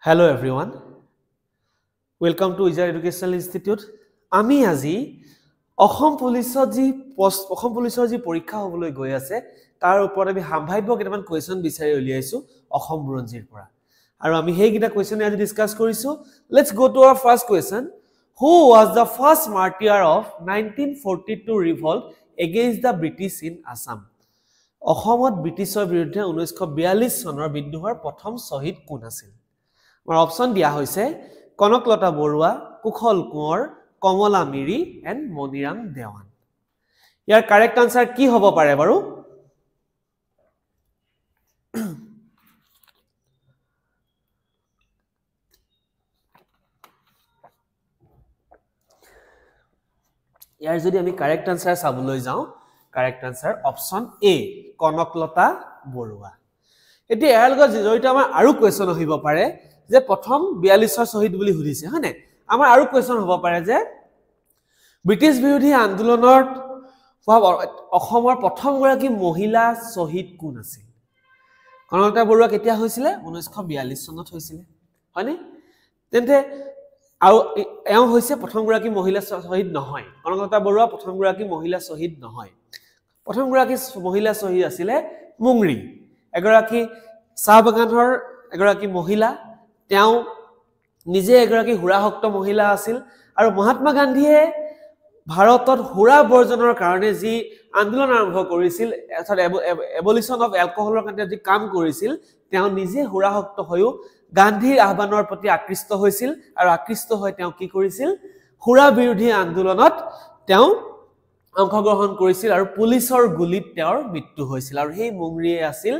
Hello everyone. Welcome to Ija Educational Institute. Ami আজি অসম পুলিচৰ যি পৰীক্ষা হ'বলৈ গৈ আছে তাৰ ওপৰত আমি সম্ভাৱ্য কেইটামান কোৱেশ্চন বিচাৰি উলিয়াইছো অসম বুৰঞ্জীৰ পৰা আৰু আমি হেইকিটা কোৱেশ্চন আজি ডিসকাস কৰিছো. Let's go to our first question. Who was the first martyr of 1942 revolt against the British in Assam? অসমত ব্ৰিটিছৰ বিৰুদ্ধে 1942 চনৰ বিদ্ৰোহৰ প্ৰথম শহীদ কোন আছিল? আমাৰ অপচন দিয়া হৈছে কনকলতা বৰুৱা, কুশল কোঁৱৰ, কমলা মিৰি এণ্ড মনিৰাম দেৱান. ইয়াৰ কাৰেক্ট আনসাৰ কি হ'ব পাৰে বাৰু? ইয়াৰ যদি আমি কাৰেক্ট আনসাৰ চাবলৈ যাওঁ, কাৰেক্ট আনসাৰ অপচন এ কনকলতা বৰুৱা. এতিয়া ইয়াৰ লগত জড়িত আমাৰ আৰু কোৱেশ্চন আহিব পাৰে যে প্ৰথম 42 শহীদ বুলি সুধিছে হয়নে? আমাৰ আৰু কোৱেশ্চন হ'ব পাৰে যে ব্ৰিটিছ বিৰোধী আন্দোলনত অসমৰ প্ৰথম গৰাকী মহিলা শহীদ কোন আছিল? কনকলতা বৰুৱা কেতিয়া হৈছিলে? 1942 চনত হৈছিলে হয়নে? তেন্তে আৰু এওঁ হৈছে প্ৰথম গৰাকী মহিলা শহীদ নহয়. কনকলতা বৰুৱা প্ৰথম গৰাকী মহিলা শহীদ নহয়. প্ৰথম গৰাকী মহিলা শহীদ আছিলে মুংৰি, এগৰাকী চাহ বাগানৰ এগৰাকী মহিলা. তেওঁ নিজে এগৰাকী হুৰাহক্ত মহিলা আছিল আৰু মহাত্মা গান্ধীয়ে ভাৰতত হুৰা বৰ্জনৰ কাৰণে যি আন্দোলন আৰম্ভ কৰিছিল, অৰ্থাৎ এবলিশন অফ এলকহলৰ কাৰণে যি কাম কৰিছিল, তেওঁ নিজে হুৰাহক্ত হৈও গান্ধীৰ আহ্বানৰ প্ৰতি আকৃষ্ট হৈছিল আৰু আকৃষ্ট হৈ তেওঁ কি কৰিছিল? হুৰা বিৰোধী আন্দোলনত তেওঁ অংশগ্ৰহণ কৰিছিল আৰু পুলিচৰ গুলীত তেওঁৰ মৃত্যু হৈছিল আৰু সেই মুংৰিয়ে আছিল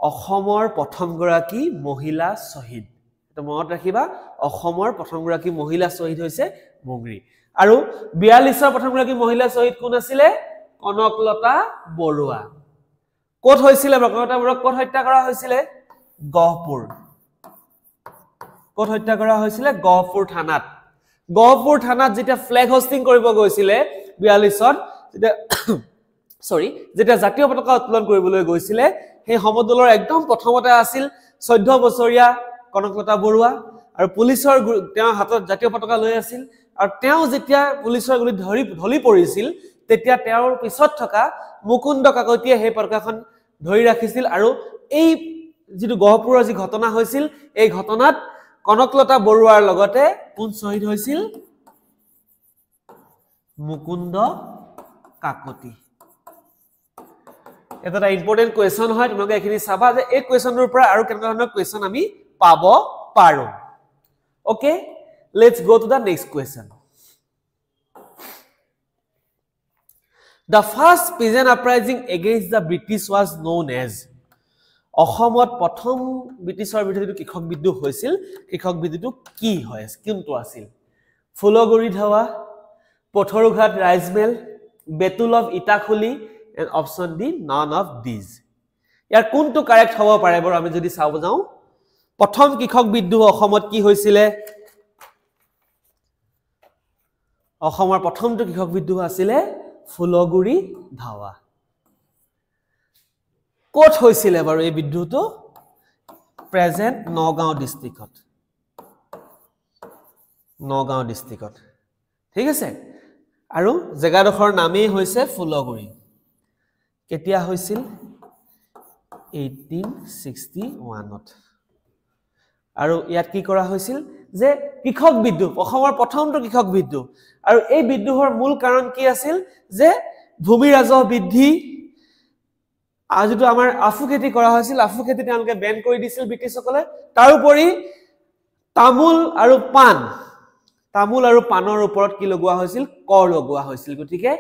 অসমৰ প্ৰথম গৰাকী মহিলা শহীদ. এটা মনত ৰাখিবা, অসমৰ প্ৰথম গৰাকী মহিলা শহীদ হৈছে মুংৰি. আৰু 42 প্ৰথম গৰাকী মহিলা শহীদ কোন আছিলে? কনকলতা বৰুৱা. ক'ত হৈছিলে? কনকলতা বৰুৱাক ক'ত হত্যা কৰা হৈছিলে? গহপুৰ. ক'ত হত্যা কৰা হৈছিলে? গহপুৰ থানাত. গহপুৰ থানাত যেতিয়া ফ্লেগ হোষ্টিং কৰিব গৈছিলে 42ত, যেতিয়া জাতীয় পতাকা উত্তোলন কৰিবলৈ গৈছিলে, সেই সমদলৰ একদম প্ৰথমতে আছিল 14 বছৰীয়া কনকলতা বৰুৱা আৰু পুলিচৰ তেওঁ হাতত জাতীয় পতাকা লৈ আছিল আৰু তেওঁ যেতিয়া পুলিচৰ গুলিত ঢলি পৰিছিল তেতিয়া তেওঁৰ পিছত থকা মুকুন্দ কাকতিয়ে সেই পতাকাখন ধৰি ৰাখিছিল আৰু এই যিটো গহপুৰৰ যি ঘটনা হৈছিল, এই ঘটনাত কনকলতা বৰুৱাৰ লগতে কোন শহীদ হৈছিল? মুকুন্দ কাকতি. এটা ইম্পৰ্টেন্ট কোৱেশ্চন হয়, তোমালোকে এখিনি চাবা যে এই কোৱেশ্চনটোৰ পৰা আৰু কেনেকুৱা ধৰণৰ কোৱেশ্চন আমি পাব পাৰো. Okay, let's go to the next question. The first peasant uprising against the British was known as. অসমত প্ৰথম ব্ৰিটিছৰ বিৰুদ্ধে কৃষক বিদ্ৰোহ হৈছিল, কৃষক বিদ্ৰোহটো কি হয়? কোনটো আছিল? Phulaguri Dhawa, Patharughat Raijmel, battle of Itakhuli and option D none of these. ইয়াৰ কোনটো কাৰেক্ট হ'ব পাৰে বাৰু? আমি যদি চাব যাওঁ, প্ৰথম কৃষক বিদ্ৰোহ অসমত কি হৈছিলে? অসমৰ প্ৰথমটো কৃষক বিদ্ৰোহ আছিলে ফুলগুৰি ধাৱা. ক'ত হৈছিলে বাৰু এই বিদ্ৰোহটো? প্ৰেজেন্ট নগাঁও ডিস্ট্ৰিক্টত. নগাঁও ডিস্ট্ৰিক্টত. ঠিক আছে, আৰু জেগাডোখৰ নামেই হৈছে ফুলগুৰি. কেতিয়া হৈছিল? 1861ত. আৰু ইয়াত কি কৰা হৈছিল যে কৃষক বিদ্ৰোহ, অসমৰ প্ৰথমটো কৃষক বিদ্ৰোহ. আৰু এই বিদ্ৰোহৰ মূল কাৰণ কি আছিল? যে ভূমি ৰাজহ বৃদ্ধি, আৰু যিটো আমাৰ আফু খেতি কৰা হৈছিল, আফু খেতি তেওঁলোকে বেন কৰি দিছিল ব্ৰিটিছসকলে. তাৰোপৰি তামোল আৰু পাণৰ ওপৰত কি লগোৱা হৈছিল? কৰ লগোৱা হৈছিল. গতিকে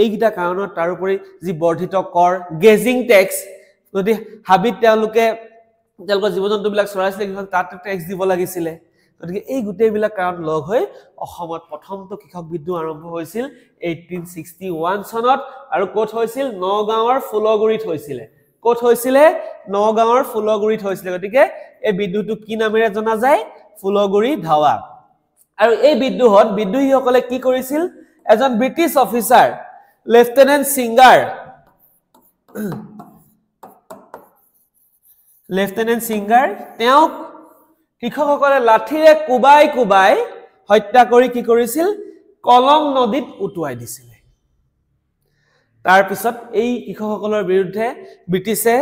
এইকেইটা কাৰণত, তাৰোপৰি যি বৰ্ধিত কৰ, গেজিং টেক্স, যদি হাবিত তেওঁলোকৰ জীৱ জন্তুবিলাক চৰাইছিলে তাত টেক্স দিব লাগিছিলে. গতিকে এই গোটেইবিলাক কাৰণ লগ হৈ অসমত প্ৰথমটো কৃষক বিদ্ৰোহ আৰম্ভ হৈছিল 1861 চনত. আৰু ক'ত হৈছিল? নগাঁৱৰ ফুলগুৰিত হৈছিলে. ক'ত হৈছিলে? নগাঁৱৰ ফুলগুৰিত হৈছিলে. গতিকে এই বিদ্ৰোহটো কি নামেৰে জনা যায়? ফুলগুৰি ধাৱা. আৰু এই বিদ্ৰোহত বিদ্ৰোহীসকলে কি কৰিছিল? এজন ব্ৰিটিছ অফিচাৰ লেফটেনেণ্ট সিংগাৰ তেওঁক কৃষকসকলে লাঠিৰে কুবাই কুবাই হত্যা কৰি কি কৰিছিল কলং নদীত উটুৱাই দিছিল তাৰ পিছত এই কৃষকসকলৰ বিৰুদ্ধে ব্ৰিটিছে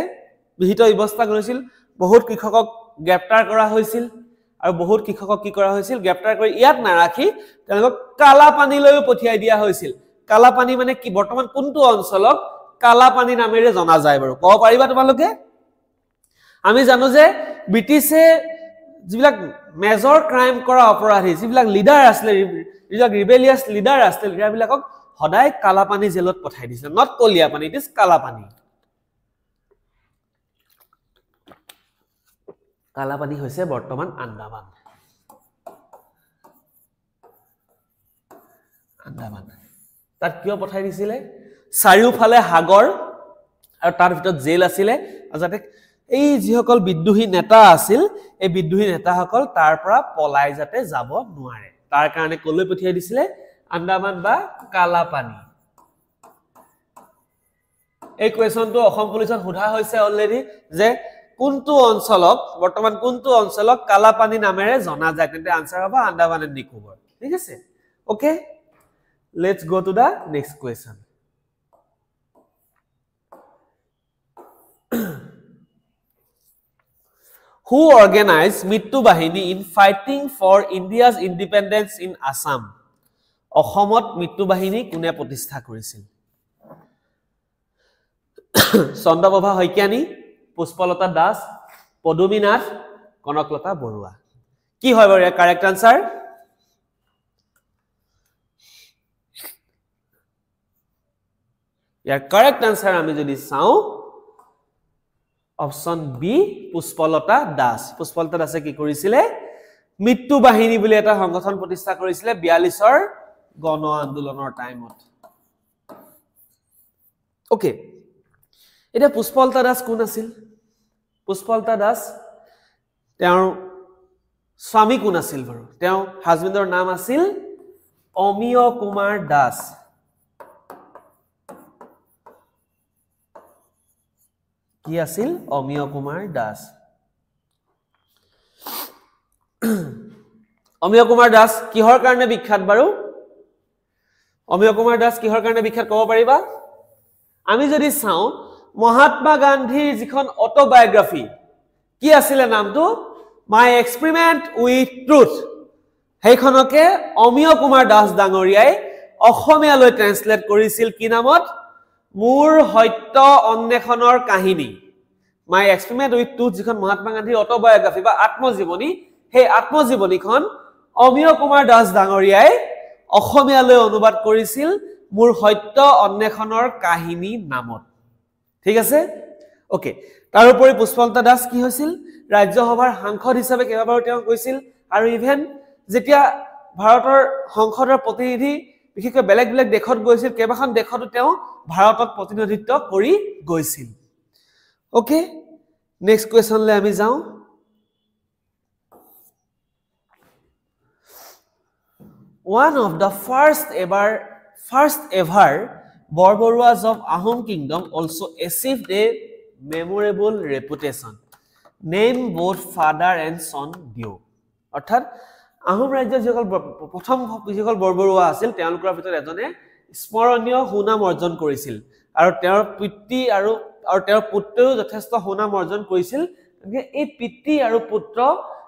বিহিত ব্যৱস্থা কৰিছিল বহুত কৃষকক গ্ৰেপ্তাৰ কৰা হৈছিল আৰু বহুত কৃষকক কি কৰা হৈছিল গ্ৰেপ্তাৰ কৰি ইয়াত নাৰাখি তেওঁলোকক কালাপানীলৈ পঠিয়াই দিয়া হৈছিল কালাপানী মানে কি বৰ্তমান কোনটো অঞ্চলক কালাপানী নামেৰে জনা যায় বাৰু ক'ব পাৰিবা তোমালোকে আমি জানো যে ব্ৰিটিছে যিবিলাক মেজৰ ক্ৰাইম কৰা অপৰাধী যিবিলাক লিডাৰ আছিল যিবিলাক ৰিবেলিয়াছ লিডাৰ আছিল লিডাৰবিলাকক সদায় কালাপানী জেলত পঠাই দিছিল not Kaliapani it is Kalapani Kalapani হৈছে বৰ্তমান আন্দামান তাত কিয় পঠাই দিছিলে চাৰিওফালে সাগৰ আৰু তাৰ ভিতৰত জেল আছিলে যাতে এই যিসকল বিদ্ৰোহী নেতা আছিল এই বিদ্ৰোহী নেতাসকল তাৰ পৰা পলাই যাতে যাব নোৱাৰে তাৰ কাৰণে কলৈ পঠিয়াই দিছিলে আন্দামান বা কালাপানী এই কোৱেশ্যনটো অসম পুলিচত সোধা হৈছে অলৰেডি যে কোনটো অঞ্চলক বৰ্তমান কোনটো অঞ্চলক কালাপানী নামেৰে জনা যায় তেন্তে আনসাৰ হ'ব আন্দামান এণ্ড নিকোবৰ ঠিক আছে okay let's go to the next question Who organized Mittu Bahini in fighting for India's independence in Assam? অসমত মৃত্যু বাহিনী কোনে প্ৰতিষ্ঠা কৰিছিল চন্দ্ৰপ্ৰভা শইকীয়ানী পুষ্পলতা দাস পদুমী নাথ কনকলতা বৰুৱা কি হয় বাৰু ইয়াৰ কাৰেক্ট আনসাৰ ইয়াৰ কাৰেক্ট আনসাৰ আমি যদি চাওঁ অপশন বি পুষ্পলতা দাসে কি কৰিছিলে মৃত্যু বাহিনী বুলি এটা সংগঠন প্ৰতিষ্ঠা কৰিছিলে 42 গণ আন্দোলনৰ টাইমত ওকে এটা পুষ্পলতা দাস কোন আছিল পুষ্পলতা দাস তেওঁৰ স্বামী কোন আছিল বাৰু তেওঁ হাজবেণ্ডৰ নাম আছিল অমিয় কুমাৰ দাস কি আছিল অমিয় কুমাৰ দাস অমিয় কুমাৰ দাস কিহৰ কাৰণে বিখ্যাত বাৰু অমিয় কুমাৰ দাস কিহৰ কাৰণে বিখ্যাত ক'ব পাৰিবা আমি যদি চাওঁ মহাত্মা গান্ধীৰ যিখন অটোবায়োগ্ৰাফি কি আছিল নামটো মাই এক্সপেৰিমেন্ট উইথ ট্ৰুথ সেইখনকে অমিয় কুমাৰ দাস ডাঙৰীয়াই অসমীয়ালৈ ট্ৰান্সলেট কৰিছিল কি নামত মোৰ সত্য অন্বেষণৰ কাহিনী মাই এক্সপেৰিমেন্ট উইথ ট্ৰুথ যিখন মহাত্মা গান্ধীৰ অটোবায়োগ্ৰাফি বা আত্মজীৱনী সেই আত্মজীৱনীখন অমিয় কুমাৰ দাস ডাঙৰীয়াই অসমীয়ালৈ অনুবাদ কৰিছিল মোৰ সত্য অন্বেষণৰ কাহিনী নামত ঠিক আছে ওকে তাৰ উপৰি পুষ্পলতা দাস কি হৈছিল ৰাজ্যসভাৰ সাংসদ হিচাপে কেইবাবাৰো তেওঁ কৈছিল আৰু ইভেন যেতিয়া ভাৰতৰ সংসদৰ প্ৰতিনিধি বিশেষকৈ বেলেগ বেলেগ দেশত গৈছিল কেইবাখন দেশতো তেওঁ ভাৰতত প্ৰতিনিধিত্ব কৰি গৈছিল ওকে নেক্সট কোৱেশ্যনলৈ আমি যাওঁ one of the first ever Borboruas of Ahom Kingdom also achieved a memorable reputation. Name both father and son due. অৰ্থাৎ আহোম ৰাজ্যৰ যিসকল প্ৰথম যিসকল বৰবৰুৱা আছিল তেওঁলোকৰ ভিতৰত এজনে স্মৰণীয় সুনাম অৰ্জন কৰিছিল আৰু তেওঁৰ পিতৃ আৰু তেওঁৰ পুত্ৰও যথেষ্ট সুনাম অৰ্জন কৰিছিল এই পিতৃ আৰু পুত্ৰ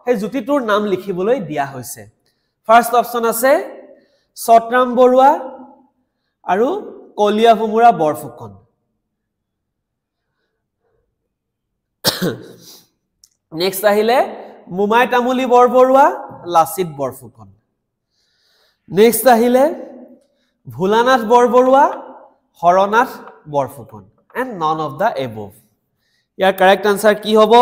সেই জ্যোতিটোৰ নাম লিখিবলৈ দিয়া হৈছে ফাৰ্স্ট অপশন আছে সতৰাম বৰুৱা আৰু কলিয়া ভুমুৰা বৰফুকন নেক্সট আহিলে মুমাই তামুলী বৰবৰুৱা লাচিত বৰফুকন নেক্সট আহিলে Bholanath Borbarua Harnath Borphukan and none of the above ইয়াৰ কাৰেক্ট আনসাৰ কি হ'ব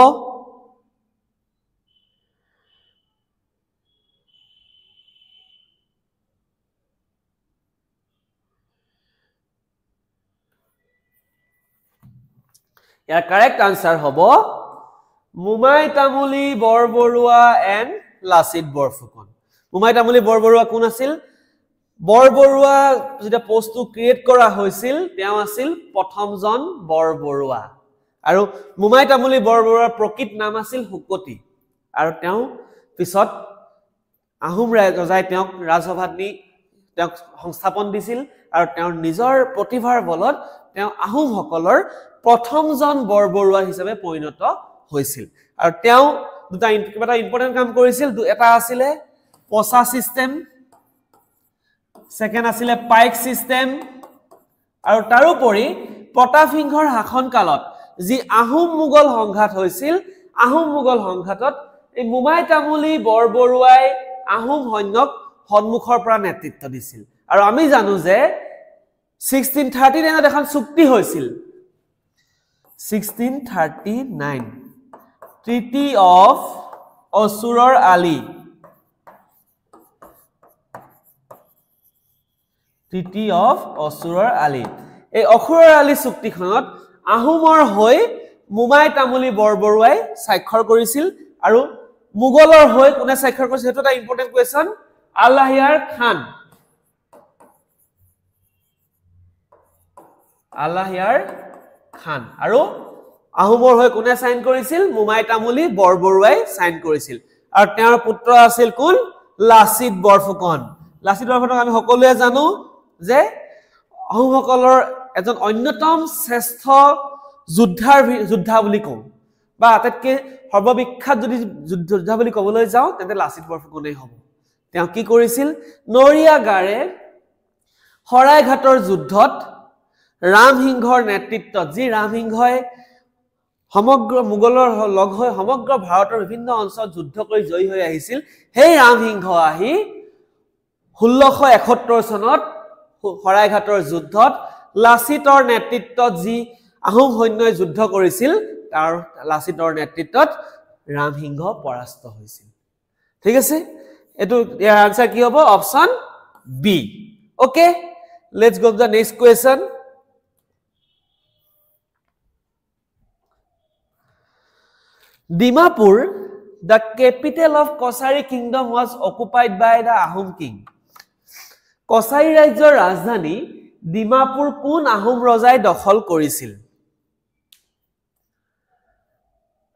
ইয়াৰ কাৰেক্ট আনসাৰ হ'ব মুমাই তামুলী বৰবৰুৱা and লাচিত বৰফুকন মুমাই তামুলী বৰবৰুৱা কোন আছিল বৰবৰুৱা যেটা পোষ্টটো ক্ৰিয়েট কৰা হৈছিল তেওঁ আছিল প্ৰথমজন বৰবৰুৱা আৰু মোমাই তামুলী বৰবৰুৱাৰ প্ৰকৃত নাম আছিল শুকতি আৰু তেওঁ পিছত আহোম ৰজাই তেওঁক ৰাজসভাত নি তেওঁক সংস্থাপন দিছিল আৰু তেওঁৰ নিজৰ প্ৰতিভাৰ বলত তেওঁ আহোমসকলৰ প্ৰথমজন বৰবৰুৱা হিচাপে পৰিণত হৈছিল আৰু তেওঁ দুটা কিবা ইম্পৰ্টেন্ট কাম কৰিছিল এটা আছিলে পচা সিস্টেম সেকেন্ড আছিলে পাইক সিস্টেম আৰু তাৰোপৰি প্ৰতাপ সিংহৰ শাসন কালত যি আহোম মুগল সংঘাত হৈছিল আহোম মুগল সংঘাতত এই মোমাই তামুলী বৰবৰুৱাই আহোম সৈন্যক সন্মুখৰ পৰা নেতৃত্ব দিছিল আৰু আমি জানো যে 1639 এখন চুক্তি হৈছিল 1639 Treaty of Osurar Ali Treaty of Osurar Ali এই অসুৰৰ আলী চুক্তিখনত আহোমৰ হৈ মোমাই তামুলী বৰবৰুৱাই স্বাক্ষৰ কৰিছিল আৰু মুগলৰ হৈ কোনে স্বাক্ষৰ কৰিছিল হেতু এটা ইম্পৰ্টেন্ট কোৱেশ্চন আলাহিয়াৰ খান আৰু আহোমৰ হৈ কোনে সাইন কৰিছিল মোমাই তামুলী বৰবৰুৱাই সাইন কৰিছিল আৰু তেওঁৰ পুত্ৰ আছিল কোন লাচিত বৰফুকন আমি সকলোৱে জানো যে আহোমসকলৰ এজন অন্যতম শ্ৰেষ্ঠ যোদ্ধা বুলি কওঁ বা আটাইতকৈ সৰ্ববিখ্যাত যদি যোদ্ধা বুলি ক'বলৈ যাওঁ তেন্তে লাচিত বৰফুকনেই হ'ব তেওঁ কি কৰিছিল নৰিয়া গাৰে শৰাইঘাটৰ যুদ্ধত ৰামসিংহৰ নেতৃত্বত যি ৰামসিংহই সমগ্ৰ মুগলৰ লগ হৈ সমগ্ৰ ভাৰতৰ বিভিন্ন অঞ্চলত যুদ্ধ কৰি জয়ী হৈ আহিছিল সেই ৰামসিংহ আহি 1671 চনত শৰাইঘাটৰ যুদ্ধত লাচিতৰ নেতৃত্বত যি আহোম সৈন্যই যুদ্ধ কৰিছিল তাৰ লাচিতৰ নেতৃত্বত ৰামসিংহ পৰাস্ত হৈছিল ঠিক আছে এটো ইয়াৰ আনসাৰ কি হ'ব option B okay let's go to the next question Dimapur, the capital of Kosari kingdom was occupied by the Ahom king. Kosari ৰাজ্যৰ ৰাজধানী ডিমাপুৰ কোন আহোম ৰজাই দখল কৰিছিল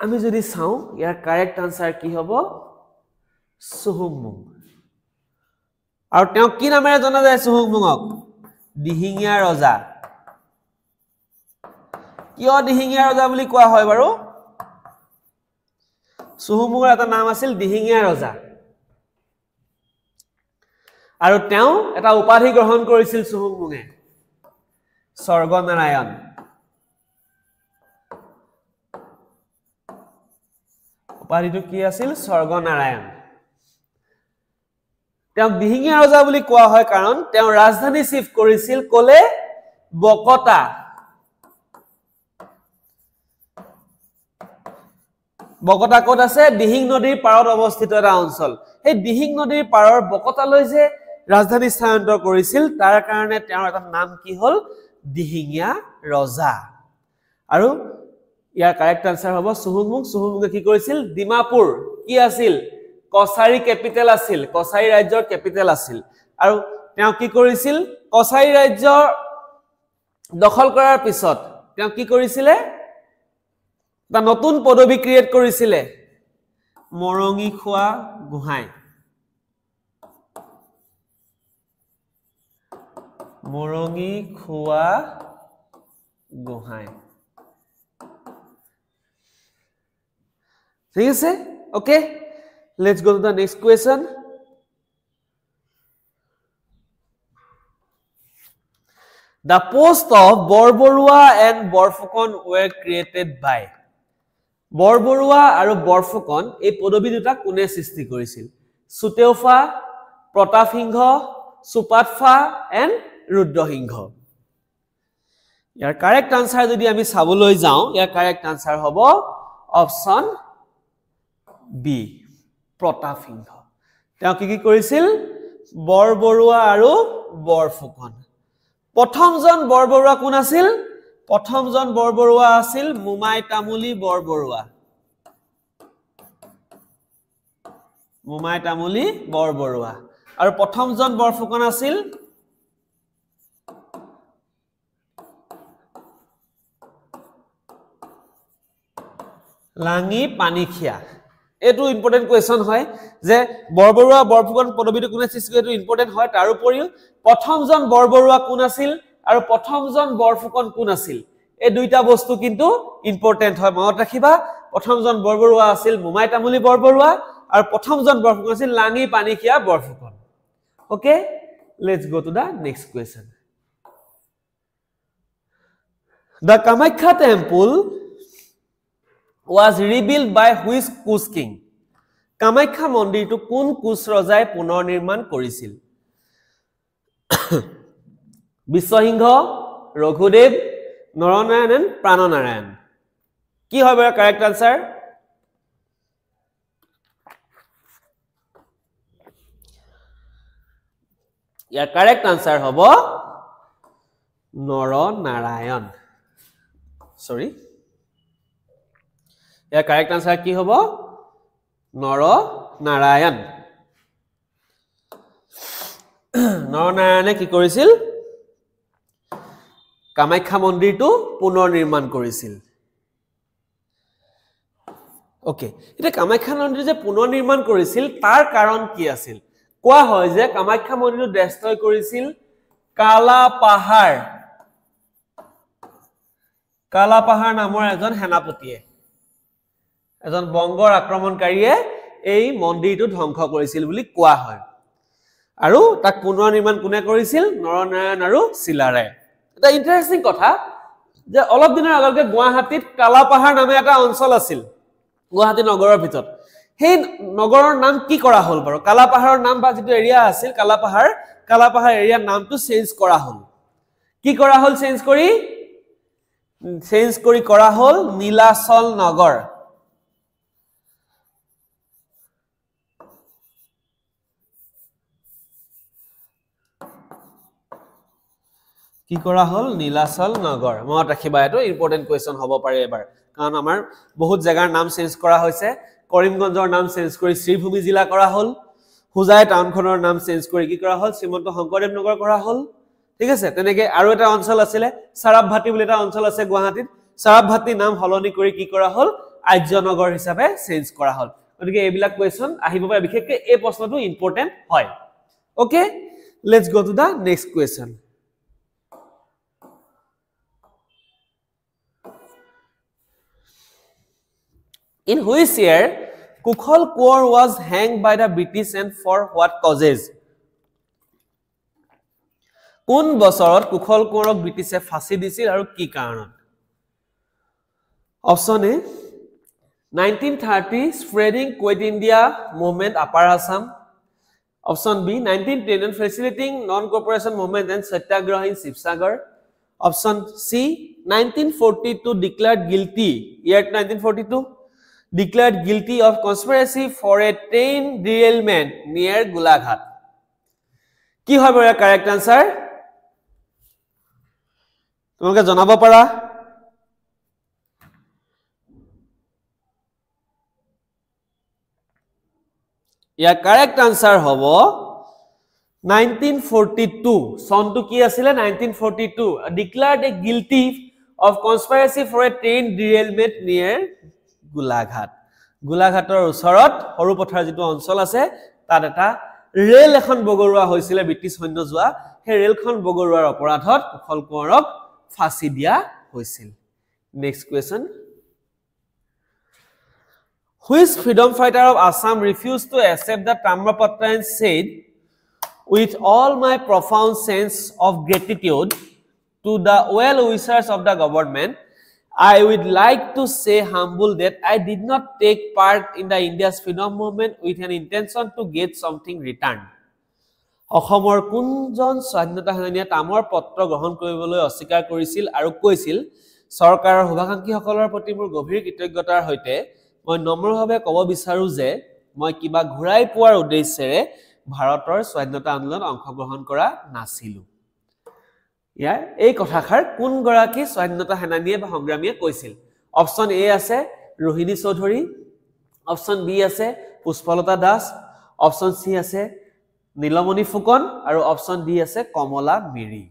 আমি যদি চাও ইয়াৰ কাৰেক্ট আনসাৰ কি হ'ব সুহুংমুং আৰু তেওঁ কি নামেৰে জনা যায় সুহুংমুঙক দিহিঙীয়া ৰজা কিয় দিহিঙীয়া ৰজা বুলি কোৱা হয় বাৰু সুহুংমুঙৰ এটা নাম আছিল দিহিঙীয়া ৰজা আৰু তেওঁ এটা উপাধি গ্ৰহণ কৰিছিল সুহুংমুঙে স্বৰ্গনাৰায়ণ উপাধিটো কি আছিল স্বৰ্গনাৰায়ণ তেওঁ দিহিঙীয়া ৰজা বুলি কোৱা হয় কাৰণ তেওঁ ৰাজধানী শিফট কৰিছিল কোলে বকতা বকতা ক'ত আছে দিহিং নদীৰ পাৰত অৱস্থিত এটা অঞ্চল এই দিহিং নদীৰ পাৰৰ বকতালৈ যে ৰাজধানী স্থানান্তৰ কৰিছিল তাৰ কাৰণে তেওঁৰ এটা নাম কি হ'ল দিহিঙীয়া ৰজা আৰু ইয়াৰ কাৰেক্ট আনসাৰ হ'ব সুহুংমুং সুহুংমুঙে কি কৰিছিল ডিমাপুৰ কি আছিল কছাৰী ক্যাপিটেল আছিল কছাৰী ৰাজ্যৰ ক্যাপিটেল আছিল আৰু তেওঁ কি কৰিছিল কছাৰী ৰাজ্য দখল কৰাৰ পিছত তেওঁ কি কৰিছিল এটা নতুন পদবী ক্ৰিয়েট কৰিছিল মৰঙী খোৱা গোহাঁই মৰঙী খোৱা গোহাঁই ঠিক আছে okay let's go to the next question The post of Borborua and Borfukon were created by Borborua আৰু বৰফুকন এই পদবী দুটা কোনে সৃষ্টি কৰিছিল সুতেওফা প্ৰতাপ সিংহ সুপাতফা এণ্ড ৰুদ্ৰসিংহ ইয়াৰ কাৰেক্ট আনসাৰ যদি আমি চাবলৈ যাওঁ ইয়াৰ কাৰেক্ট আনসাৰ হ'ব অপচন বি প্ৰতাপ সিংহ তেওঁ কি কৰিছিল বৰবৰুৱা আৰু বৰফুকন প্ৰথমজন বৰবৰুৱা কোন আছিল প্ৰথমজন বৰবৰুৱা আছিল মোমাই তামুলী বৰবৰুৱা আৰু প্ৰথমজন বৰফুকন আছিল লাঙি পানীখিয়া এটো ইম্পৰ্টেন্ট কোৱেশ্চন হয় যে বৰবৰুৱা বৰফুকন পদবীটো কোনে সৃষ্টি কৰিছিল ইম্পৰ্টেন্ট হয় তাৰ উপৰিও প্ৰথমজন বৰবৰুৱা কোন আছিল আৰু প্ৰথমজন বৰফুকন কোন আছিল এই দুইটা বস্তু কিন্তু ইম্পৰ্টেন্ট হয় মনত ৰাখিবা প্ৰথমজন বৰবৰুৱা আছিল মুমাই তামুলী বৰবৰুৱা আৰু প্ৰথমজন বৰফুকন আছিল Langi Panikhiya Borphukan okay let's go to the next question The Kamakhya temple was rebuilt by which Kush king? Kamakhya মন্দিৰটো কোন কুশ ৰজাই পুনৰ নিৰ্মাণ কৰিছিল? বিশ্বসিংহ, ৰঘুদেৱ, নৰনাৰায়ণ, প্ৰাণনাৰায়ণ। কি হবে কাৰেক্ট আনসাৰ? ইয়াৰ কাৰেক্ট আনসাৰ হব নৰনাৰায়ণ। Sorry. ইয়াৰ কাৰেক্ট আনসাৰ কি হব? নৰনাৰায়ণ। নৰনাৰায়ণে কি কৰিছিল? কামাখ্যা মন্দিৰটো পুনৰ নিৰ্মাণ কৰিছিল। ওকে, এটা কামাখ্যা মন্দিৰ যে পুনৰ নিৰ্মাণ কৰিছিল তাৰ কাৰণ কি আছিল? কোৱা হয় যে কামাখ্যা মন্দিৰটো ডেষ্ট্ৰয় কৰিছিল কালাপাহাৰ নামৰ এজন সেনাপতিয়ে এজন বংগৰ আক্ৰমণকাৰীয়ে এই মন্দিৰটো ধ্বংস কৰিছিল বুলি কোৱা হয় আৰু তাক পুনৰ নিৰ্মাণ কোনে কৰিছিল নৰনাৰায়ণ আৰু চিলাৰায়ে এটা ইন্টাৰেষ্টিং কথা যে অলপ দিনৰ আগলৈকে গুৱাহাটীত কালাপাহাৰ নামে এটা অঞ্চল আছিল গুৱাহাটী নগৰৰ ভিতৰত সেই নগৰৰ নাম কি কৰা হল বাৰু কালাপাহাৰৰ নাম বা যেটো এৰিয়া আছিল কালাপাহাৰ এৰিয়াৰ নামটো চেঞ্জ কৰা হল কি কৰা হল চেঞ্জ কৰি কৰা হল নীলাচল নগৰ কি কৰা হল নীলাচল নগৰ মনত ৰাখিবা এটো ইম্পৰ্টেন্ট কোৱেশ্চন হ'ব পাৰে এবাৰ কাৰণ আমাৰ বহুত জাগাৰ নাম চেঞ্জ কৰা হৈছে কৰিমগঞ্জৰ নাম চেঞ্জ কৰি শ্ৰীভূমি জিলা কৰা হল হুজাই টাউনখনৰ নাম চেঞ্জ কৰি কি কৰা হল শ্ৰীমন্ত শংকৰদেৱ নগৰ কৰা হল ঠিক আছে তেনেকে আৰু এটা অঞ্চল আছিল সাৰাবভাটি বুলি এটা অঞ্চল আছে গুৱাহাটীত সাৰাবভাটি নাম হলনি কৰি কি কৰা হল আৰ্যনগৰ হিচাপে চেঞ্জ কৰা হল গতিকে এইবিলাক কোৱেশ্চন আহিব পাৰে বিশেষকৈ এই প্ৰশ্নটো ইম্পৰ্টেন্ট হয় okay let's go to the next question In which year Kukhol Kuor was hanged by the British and for what causes? কোন বছৰত কুখল কোঁৱৰক ব্ৰিটিছে ফাঁসি দিছিল আৰু কি কাৰণত? Option A 1930 spreading Quit India movement Upper Assam. Option B 1910 facilitating non-cooperation movement and satyagraha in Shivsagar. Option C 1942 declared guilty year 1942 declared guilty of conspiracy for a train derailment near Golaghat. কি হবে এর correct answer? তোমাকে জানাব পারা? ইয়ার correct answer হবো 1942 সনটো কি আছিল 1942 declared a guilty of conspiracy for a train derailment near গোলাঘাটৰ ওচৰত হৰুপথাৰ যেটো অঞ্চল আছে তাত এটা ৰেল এখন বগৰুৱা হৈছিল ব্ৰিটিছ সৈন্য যোৱা সেই ৰেলখন বগৰুৱাৰ অপৰাধত কুখল কোঁৱৰক ফাঁসি দিয়া হৈছিল next question Which freedom fighter of Assam refused to accept the Tamrapatra and said with all my profound sense of gratitude to the well-wishers of the government I would like to say humble that I did not take part in the India's freedom movement with an intention to get something returned. অসমৰ কোনজন স্বাধীনতা সেনানীয়ে তামৰ পত্ৰ গ্ৰহণ কৰিবলৈ অস্বীকাৰ কৰিছিল আৰু কৈছিল চৰকাৰৰ শুভাকাংক্ষীসকলৰ প্ৰতি মোৰ গভীৰ কৃতজ্ঞতাৰ সৈতে মই নম্ৰভাৱে ক'ব বিচাৰো যে মই কিবা ঘূৰাই পোৱাৰ উদ্দেশ্যেৰে ভাৰতৰ স্বাধীনতা আন্দোলনত অংশগ্ৰহণ কৰা নাছিলো ইয়াৰ এই কথাখাৰ কোন গৰাকী স্বাধীনতা সেনানীয়ে বা সংগ্ৰামীয়ে কৈছিল অপচন এ আছে ৰোহিণী চৌধুৰী অপচন বি আছে পুষ্পলতা দাস অপচন সি আছে নীলমণি ফুকন আৰু অপচন ডি আছে কমলা মিৰি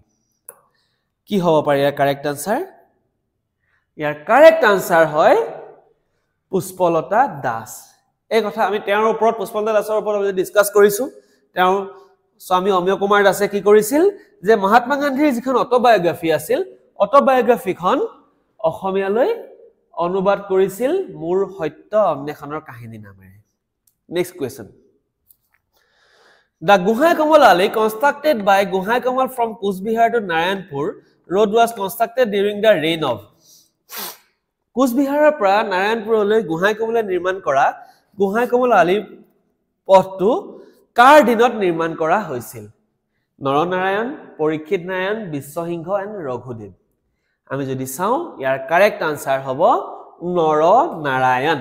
কি হ'ব পাৰে ইয়াৰ কাৰেক্ট আনসাৰ ইয়াৰ কাৰেক্ট আনসাৰ হয় পুষ্পলতা দাস এই কথা আমি তেওঁৰ ওপৰত পুষ্পলতা দাসৰ ওপৰত আমি ডিসকাস কৰিছো তেওঁৰ স্বামী অমিয় কুমাৰ দাসে কি কৰিছিল যে মহাত্মা গান্ধীৰ যিখন অটোবায়োগ্ৰাফি আছিল অটোবায়োগ্ৰাফিখন অসমীয়ালৈ অনুবাদ কৰিছিল মোৰ সত্য অন্বেষণৰ কাহিনী নামেৰে next question The Guhai Kamal Ali constructed by Guhai Kamal from Kusbihar to Narayanpur road was constructed during the reign of Kusbiharar পৰা নাৰায়ণপুৰলৈ Guhai Kamal নিৰ্মাণ কৰা Guhai Kamal Ali পথটো কাৰ দিনত নিৰ্মাণ কৰা হৈছিল নৰনাৰায়ণ পৰীক্ষিত নাৰায়ণ বিশ্বসিংহ এণ্ড ৰঘুদেৱ আমি যদি চাও ইয়াৰ কাৰেক্ট আনসাৰ হ'ব নৰনাৰায়ণ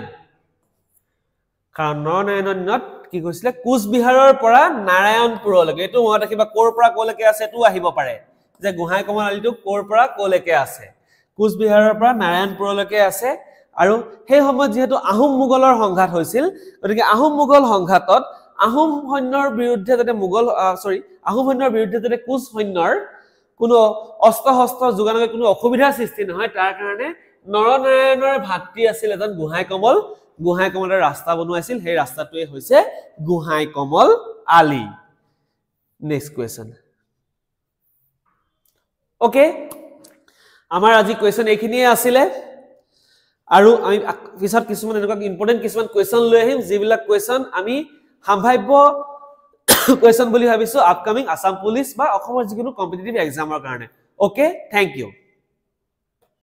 কাৰণ নৰনাৰায়ণৰ দিনত কি কৈছিলে কুচবিহাৰৰ পৰা নাৰায়ণপুৰলৈকে এটো মনত ৰাখিবা কোৰ পৰা কোলৈকে আছে এটো আহিব পাৰে যে Guhai Kamal আলিটো কোৰ পৰা কোলৈকে আছে কুচবিহাৰৰ পৰা নাৰায়ণপুৰলৈকে আছে আৰু সেই সময়ত যেহেতু আহোম মুগলৰ সংঘাত হৈছিল গতিকে আহোম মুগল সংঘাতত আহোম সৈন্যৰ বিৰুদ্ধে যাতে মুগল আহোম সৈন্যৰ বিৰুদ্ধে যাতে কুচ সৈন্যৰ কোনো অস্ত্ৰ শস্ত্ৰ যোগানৰ কোনো অসুবিধাৰ সৃষ্টি নহয় তাৰ কাৰণে নৰনাৰায়ণৰ ভাতৃ আছিল এজন Guhai Kamalৰ ৰাস্তা বনোৱাইছিল সেই ৰাস্তাটোৱে হৈছে Guhai Kamal Ali next question okay আমাৰ আজি কোৱেশ্চন এইখিনিয়ে আছিল আৰু আমি পিছত কিছুমান এনেকুৱা ইম্পৰ্টেন্ট কিছুমান কোৱেশ্চন লৈ আহিম যিবিলাক কোৱেশ্চন আমি সম্ভাৱ্য কোৱেশ্চন বুলি ভাবিছো আপকামিং আসাম পুলিচ বা অসমৰ যিকোনো কম্পিটিটিভ এক্সামৰ কাৰণে ওকে থ্যাংক ইউ